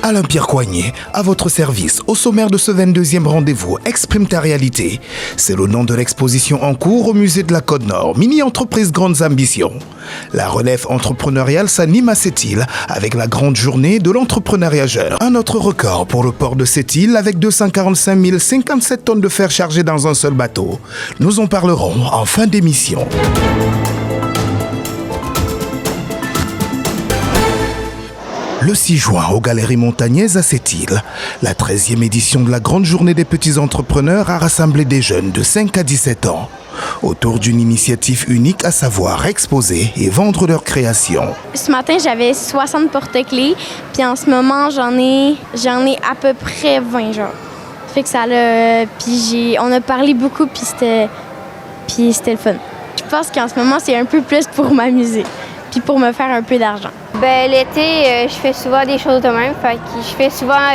Alain-Pierre Coignet, à votre service. Au sommaire de ce 22e rendez-vous, Exprime ta réalité. C'est le nom de l'exposition en cours au musée de la Côte-Nord. Mini-entreprise grandes ambitions. La relève entrepreneuriale s'anime à Sept-Îles avec la grande journée de l'entrepreneuriat jeune. Un autre record pour le port de Sept-Îles avec 245 057 tonnes de fer chargées dans un seul bateau. Nous en parlerons en fin d'émission. Le 6 juin, aux Galeries Montagnaises à Sept-Îles, la 13e édition de la Grande Journée des Petits Entrepreneurs a rassemblé des jeunes de 5 à 17 ans autour d'une initiative unique, à savoir exposer et vendre leurs créations. Ce matin, j'avais 60 porte-clés, puis en ce moment, j'en ai à peu près 20, genre. Fait que ça l'a... Puis on a parlé beaucoup, puis c'était le fun. Je pense qu'en ce moment, c'est un peu plus pour m'amuser, puis pour me faire un peu d'argent. L'été, je fais souvent des choses de même. Fait que je fais souvent,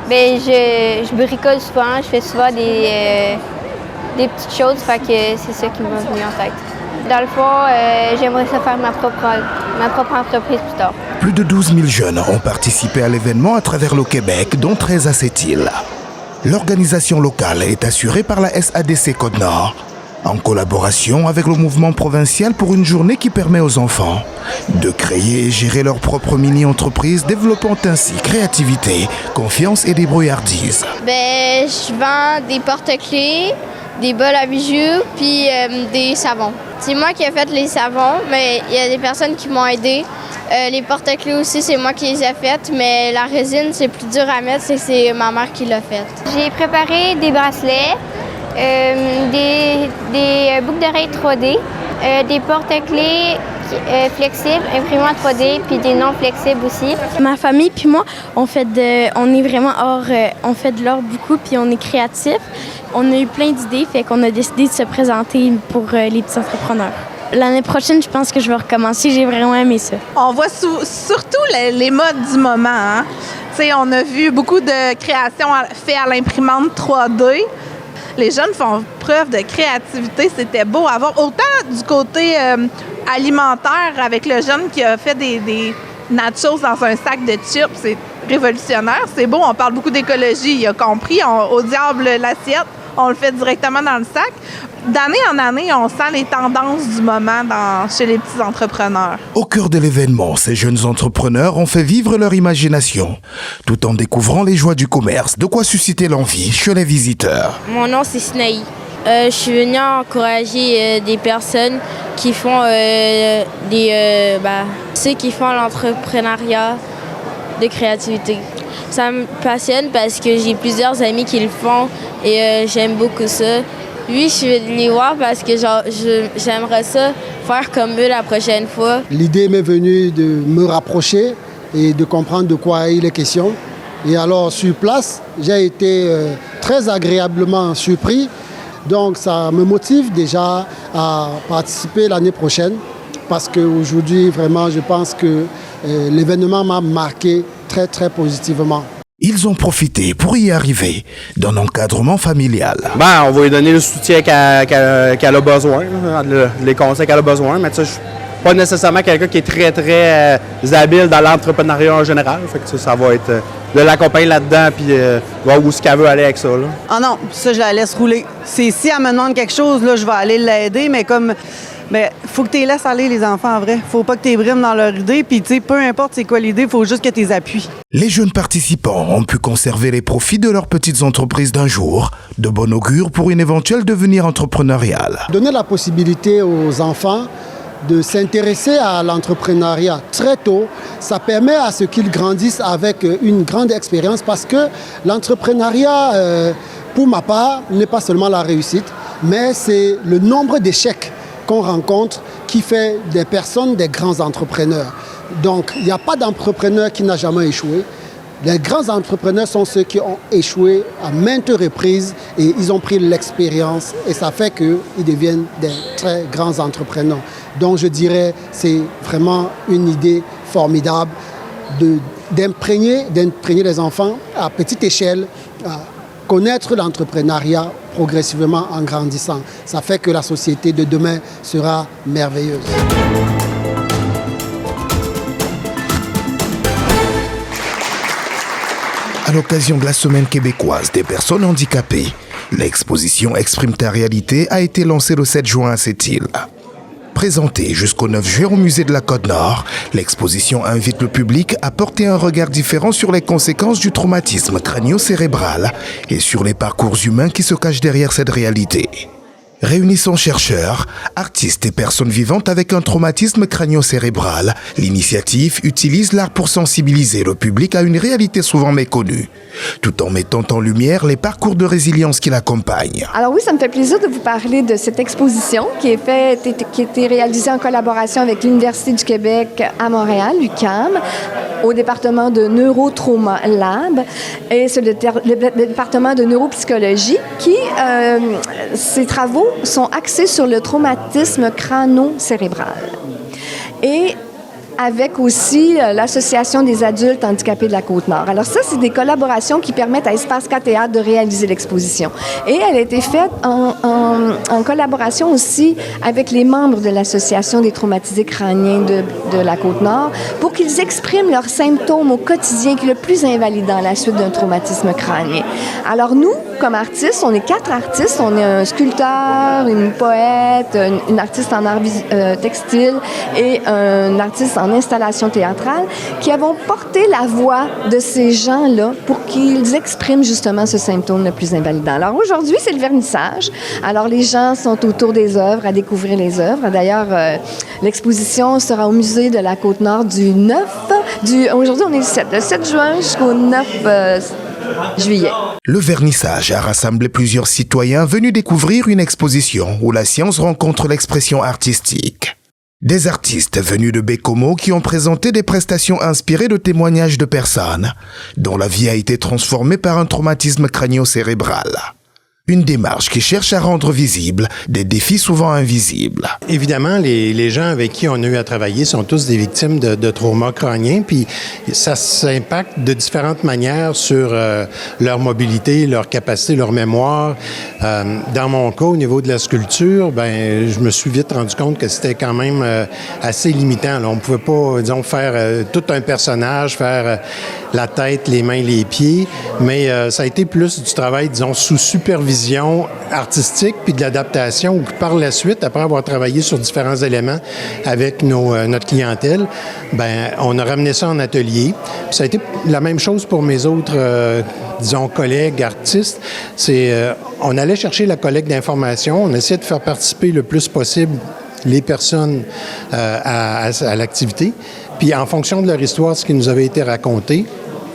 je bricole souvent, je fais souvent des petites choses. Fait que c'est ça qui m'a venu en tête. Dans le fond, j'aimerais ça faire ma propre entreprise plus tard. Plus de 12 000 jeunes ont participé à l'événement à travers le Québec, dont 13 à Sept-Îles. L'organisation locale est assurée par la SADC Côte-Nord, en collaboration avec le mouvement provincial pour une journée qui permet aux enfants de créer et gérer leur propre mini-entreprise, développant ainsi créativité, confiance et débrouillardise. Je vends des porte-clés, des bols à bijoux, puis des savons. C'est moi qui ai fait les savons, mais il y a des personnes qui m'ont aidé. Les porte-clés aussi, c'est moi qui les ai faites, mais la résine, c'est plus dur à mettre, c'est ma mère qui l'a faite. J'ai préparé des bracelets, des boucles d'oreilles 3D, des porte-clés flexibles, imprimés en 3D, puis des non flexibles aussi. Ma famille puis moi, on est vraiment on fait de l'art beaucoup, puis on est créatifs. On a eu plein d'idées, fait qu'on a décidé de se présenter pour les petits entrepreneurs. L'année prochaine, je pense que je vais recommencer. J'ai vraiment aimé ça. On voit surtout les modes du moment. Hein? On a vu beaucoup de créations faites à l'imprimante 3D. Les jeunes font preuve de créativité. C'était beau à voir. Autant du côté alimentaire, avec le jeune qui a fait des nachos dans un sac de chips. C'est révolutionnaire. C'est beau. On parle beaucoup d'écologie. Il a compris. Au diable l'assiette. On le fait directement dans le sac. D'année en année, on sent les tendances du moment chez les petits entrepreneurs. Au cœur de l'événement, ces jeunes entrepreneurs ont fait vivre leur imagination, tout en découvrant les joies du commerce, de quoi susciter l'envie chez les visiteurs. Mon nom, c'est Sinaï. Je suis venue encourager des personnes qui font ceux qui font l'entrepreneuriat de créativité. Ça me passionne parce que j'ai plusieurs amis qui le font et j'aime beaucoup ça. Oui, je suis venue les voir parce que j'aimerais ça faire comme eux la prochaine fois. L'idée m'est venue de me rapprocher et de comprendre de quoi il est question. Et alors, sur place, j'ai été très agréablement surpris. Donc, ça me motive déjà à participer l'année prochaine parce qu'aujourd'hui, vraiment, je pense que l'événement m'a marqué très, très positivement. Ils ont profité pour y arriver d'un encadrement familial. On va lui donner le soutien qu'elle a besoin, les conseils qu'elle a besoin, mais je ne suis pas nécessairement quelqu'un qui est très, très habile dans l'entrepreneuriat en général. Fait que ça va être de l'accompagner là-dedans puis voir où est-ce qu'elle veut aller avec ça. Là. Ah non, ça, je la laisse rouler. Si elle me demande quelque chose, là, je vais aller l'aider, mais comme... faut que tu les laisses aller, les enfants, en vrai. Faut pas que tu les brimes dans leur idée. Puis, peu importe c'est quoi l'idée, faut juste que tu les appuies. Les jeunes participants ont pu conserver les profits de leurs petites entreprises d'un jour, de bon augure pour une éventuelle devenir entrepreneuriale. Donner la possibilité aux enfants de s'intéresser à l'entrepreneuriat très tôt, ça permet à ce qu'ils grandissent avec une grande expérience parce que l'entrepreneuriat, pour ma part, n'est pas seulement la réussite, mais c'est le nombre d'échecs qu'on rencontre qui fait des personnes des grands entrepreneurs. Donc, il n'y a pas d'entrepreneur qui n'a jamais échoué. Les grands entrepreneurs sont ceux qui ont échoué à maintes reprises et ils ont pris l'expérience et ça fait qu'ils deviennent des très grands entrepreneurs. Donc, je dirais c'est vraiment une idée formidable d'imprégner les enfants à petite échelle, à connaître l'entrepreneuriat progressivement en grandissant. Ça fait que la société de demain sera merveilleuse. l'occasion de la Semaine québécoise des personnes handicapées, l'exposition Exprime ta réalité a été lancée le 7 juin à cette île. Présentée jusqu'au 9 juin au musée de la Côte-Nord, l'exposition invite le public à porter un regard différent sur les conséquences du traumatisme crânio-cérébral et sur les parcours humains qui se cachent derrière cette réalité. Réunissant chercheurs, artistes et personnes vivantes avec un traumatisme crânio-cérébral, l'initiative utilise l'art pour sensibiliser le public à une réalité souvent méconnue, tout en mettant en lumière les parcours de résilience qui l'accompagnent. Alors oui, ça me fait plaisir de vous parler de cette exposition qui a été réalisée en collaboration avec l'Université du Québec à Montréal, l'UQAM, au département de Neurotrauma Lab, et c'est le département de neuropsychologie qui, ses travaux sont axés sur le traumatisme crânio-cérébral. Et avec aussi l'Association des adultes handicapés de la Côte-Nord. Alors ça, c'est des collaborations qui permettent à Espace 4 Théâtre de réaliser l'exposition. Et elle a été faite en collaboration aussi avec les membres de l'Association des traumatisés crâniens de la Côte-Nord pour qu'ils expriment leurs symptômes au quotidien qui est le plus invalidant à la suite d'un traumatisme crânien. Alors nous, comme artistes, on est 4 artistes. On est un sculpteur, une poète, une artiste en art textile et un artiste en installation théâtrale qui avons porté la voix de ces gens-là pour qu'ils expriment justement ce symptôme le plus invalidant. Alors aujourd'hui, c'est le vernissage. Alors les gens sont autour des œuvres, à découvrir les œuvres. D'ailleurs, l'exposition sera au musée de la Côte-Nord aujourd'hui on est le 7 juin jusqu'au 9 juillet. Le vernissage a rassemblé plusieurs citoyens venus découvrir une exposition où la science rencontre l'expression artistique. Des artistes venus de Bécomo qui ont présenté des prestations inspirées de témoignages de personnes dont la vie a été transformée par un traumatisme crânio-cérébral. Une démarche qui cherche à rendre visibles des défis souvent invisibles. Évidemment, les gens avec qui on a eu à travailler sont tous des victimes de traumas crâniens, puis ça s'impacte de différentes manières sur leur mobilité, leur capacité, leur mémoire. Dans mon cas, au niveau de la sculpture, je me suis vite rendu compte que c'était quand même assez limitant. Là, on ne pouvait pas, disons, faire tout un personnage, faire la tête, les mains, les pieds, mais ça a été plus du travail, disons, sous supervision artistique puis de l'adaptation, où par la suite, après avoir travaillé sur différents éléments avec notre clientèle, on a ramené ça en atelier. Puis ça a été la même chose pour mes autres, disons, collègues artistes. On allait chercher la collecte d'informations, on essayait de faire participer le plus possible les personnes à l'activité. Puis en fonction de leur histoire, ce qui nous avait été raconté,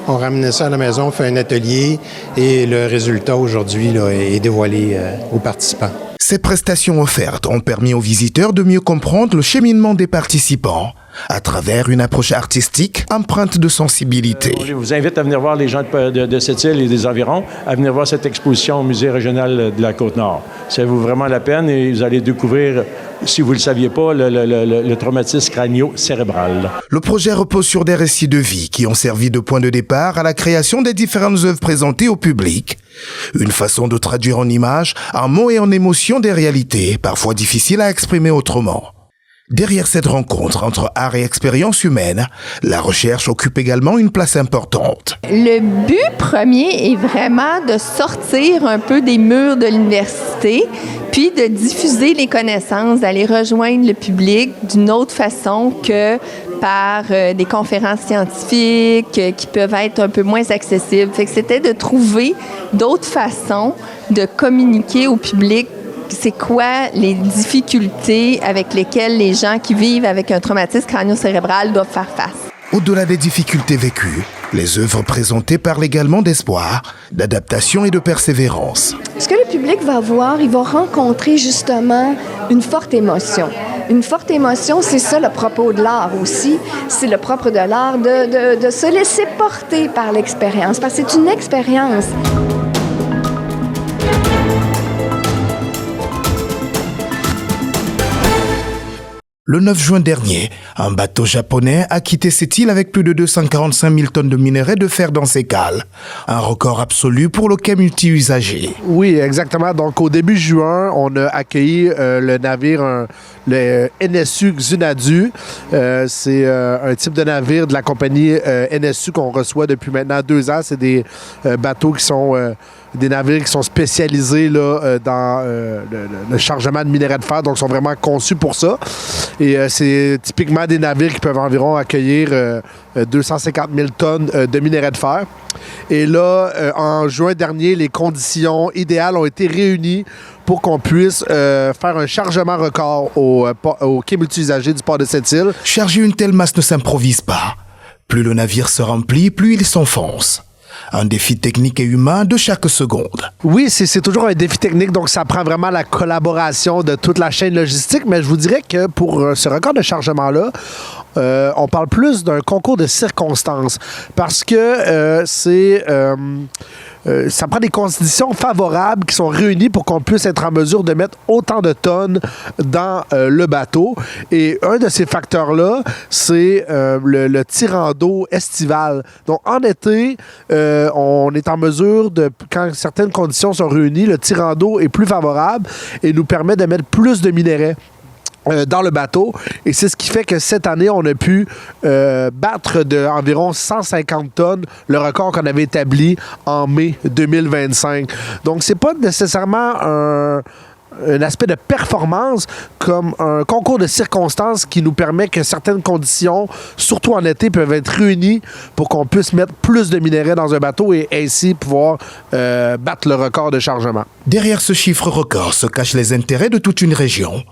on ramenait ça à la maison, on fait un atelier et le résultat aujourd'hui là, est dévoilé aux participants. Ces prestations offertes ont permis aux visiteurs de mieux comprendre le cheminement des participants à travers une approche artistique empreinte de sensibilité. Je vous invite à venir voir les gens de cette île et des environs, à venir voir cette exposition au Musée régional de la Côte-Nord. Ça vaut vraiment la peine et vous allez découvrir, si vous ne le saviez pas, le traumatisme crânio-cérébral. Le projet repose sur des récits de vie qui ont servi de point de départ à la création des différentes œuvres présentées au public. Une façon de traduire en images, en mots et en émotions des réalités, parfois difficiles à exprimer autrement. Derrière cette rencontre entre art et expérience humaine, la recherche occupe également une place importante. Le but premier est vraiment de sortir un peu des murs de l'université, puis de diffuser les connaissances, d'aller rejoindre le public d'une autre façon que par des conférences scientifiques qui peuvent être un peu moins accessibles. Fait que c'était de trouver d'autres façons de communiquer au public. C'est quoi les difficultés avec lesquelles les gens qui vivent avec un traumatisme crânio-cérébral doivent faire face? Au-delà des difficultés vécues, les œuvres présentées parlent également d'espoir, d'adaptation et de persévérance. Ce que le public va voir, il va rencontrer justement une forte émotion. Une forte émotion, c'est ça le propos de l'art aussi. C'est le propre de l'art de se laisser porter par l'expérience, parce que c'est une expérience. Le 9 juin dernier, un bateau japonais a quitté cette île avec plus de 245 000 tonnes de minerais de fer dans ses cales. Un record absolu pour le quai multi-usagé. Oui, exactement. Donc, au début juin, on a accueilli le navire, le NSU Xunadu. C'est un type de navire de la compagnie NSU qu'on reçoit depuis maintenant 2 ans. C'est des bateaux qui sont... des navires qui sont spécialisés là, dans le chargement de minerais de fer, donc sont vraiment conçus pour ça. Et c'est typiquement des navires qui peuvent environ accueillir 250 000 tonnes de minerais de fer. Et là, en juin dernier, les conditions idéales ont été réunies pour qu'on puisse faire un chargement record au quai multi-usagé du port de Sept-Îles. Charger une telle masse ne s'improvise pas. Plus le navire se remplit, plus il s'enfonce. Un défi technique et humain de chaque seconde. Oui, c'est toujours un défi technique, donc ça prend vraiment la collaboration de toute la chaîne logistique, mais je vous dirais que pour ce record de chargement-là, on parle plus d'un concours de circonstances parce que ça prend des conditions favorables qui sont réunies pour qu'on puisse être en mesure de mettre autant de tonnes dans le bateau. Et un de ces facteurs-là, c'est le tirant d'eau estival. Donc, en été, on est en mesure de, quand certaines conditions sont réunies, le tirant d'eau est plus favorable et nous permet de mettre plus de minerais dans le bateau. Et c'est ce qui fait que cette année, on a pu battre d'environ 150 tonnes le record qu'on avait établi en mai 2025. Donc, c'est pas nécessairement un aspect de performance comme un concours de circonstances qui nous permet que certaines conditions, surtout en été, peuvent être réunies pour qu'on puisse mettre plus de minerais dans un bateau et ainsi pouvoir battre le record de chargement. Derrière ce chiffre record se cachent les intérêts de toute une région.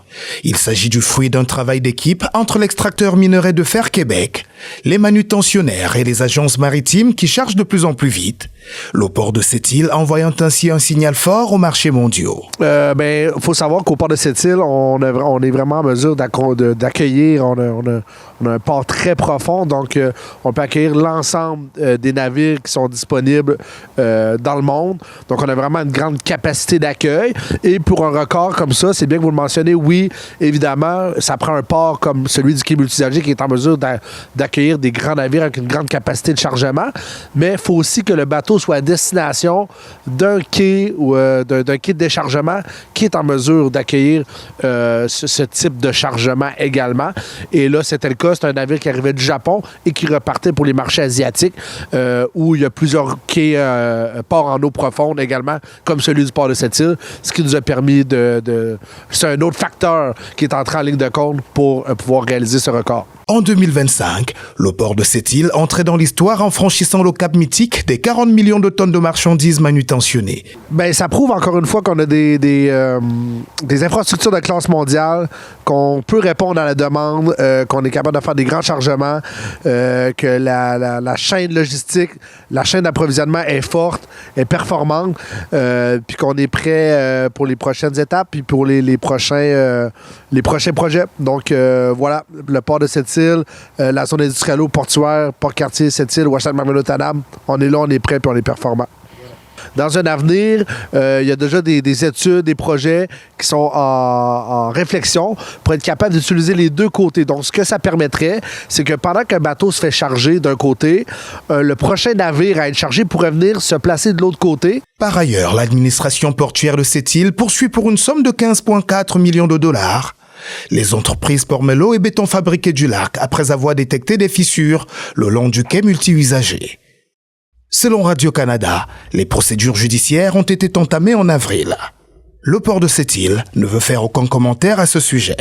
Il s'agit du fruit d'un travail d'équipe entre l'extracteur minerai de fer Québec, les manutentionnaires et les agences maritimes qui chargent de plus en plus vite. Le port de Sept-Îles envoyant ainsi un signal fort aux marchés mondiaux. Il faut savoir qu'au port de Sept-Îles, on est vraiment en mesure d'accueillir. On a un port très profond, donc on peut accueillir l'ensemble des navires qui sont disponibles dans le monde. Donc, on a vraiment une grande capacité d'accueil. Et pour un record comme ça, c'est bien que vous le mentionnez, oui, évidemment, ça prend un port comme celui du quai multi-usagé qui est en mesure d'accueillir des grands navires avec une grande capacité de chargement. Mais il faut aussi que le bateau soit à destination d'un quai ou d'un quai de déchargement qui est en mesure d'accueillir ce type de chargement également. Et là, c'était le cas. C'est un navire qui arrivait du Japon et qui repartait pour les marchés asiatiques où il y a plusieurs quais, ports en eau profonde également, comme celui du port de Sept-Îles, ce qui nous a permis c'est un autre facteur qui est entré en ligne de compte pour pouvoir réaliser ce record. En 2025, le port de Sept-Îles entrait dans l'histoire en franchissant le cap mythique des 40 millions de tonnes de marchandises manutentionnées. Ça prouve encore une fois qu'on a des infrastructures de classe mondiale, qu'on peut répondre à la demande, qu'on est capable de faire des grands chargements, que la chaîne logistique, la chaîne d'approvisionnement est forte, est performante, puis qu'on est prêt pour les prochaines étapes, puis pour les prochains projets. Donc voilà, le port de Sept-Îles, la zone industrielle portuaire, Port-Cartier, Sept-Îles, Ouachita-Marmelo-Tanam, on est là, on est prêt, puis on est performant. Dans un avenir, il y a déjà des études, des projets qui sont en réflexion pour être capable d'utiliser les deux côtés. Donc, ce que ça permettrait, c'est que pendant qu'un bateau se fait charger d'un côté, le prochain navire à être chargé pourrait venir se placer de l'autre côté. Par ailleurs, l'administration portuaire de Sept-Îles poursuit pour une somme de 15,4 millions de dollars les entreprises Pormello et Béton Fabriqué du Lac après avoir détecté des fissures le long du quai multi-usagé. Selon Radio-Canada, les procédures judiciaires ont été entamées en avril. Le port de Sept-Îles ne veut faire aucun commentaire à ce sujet.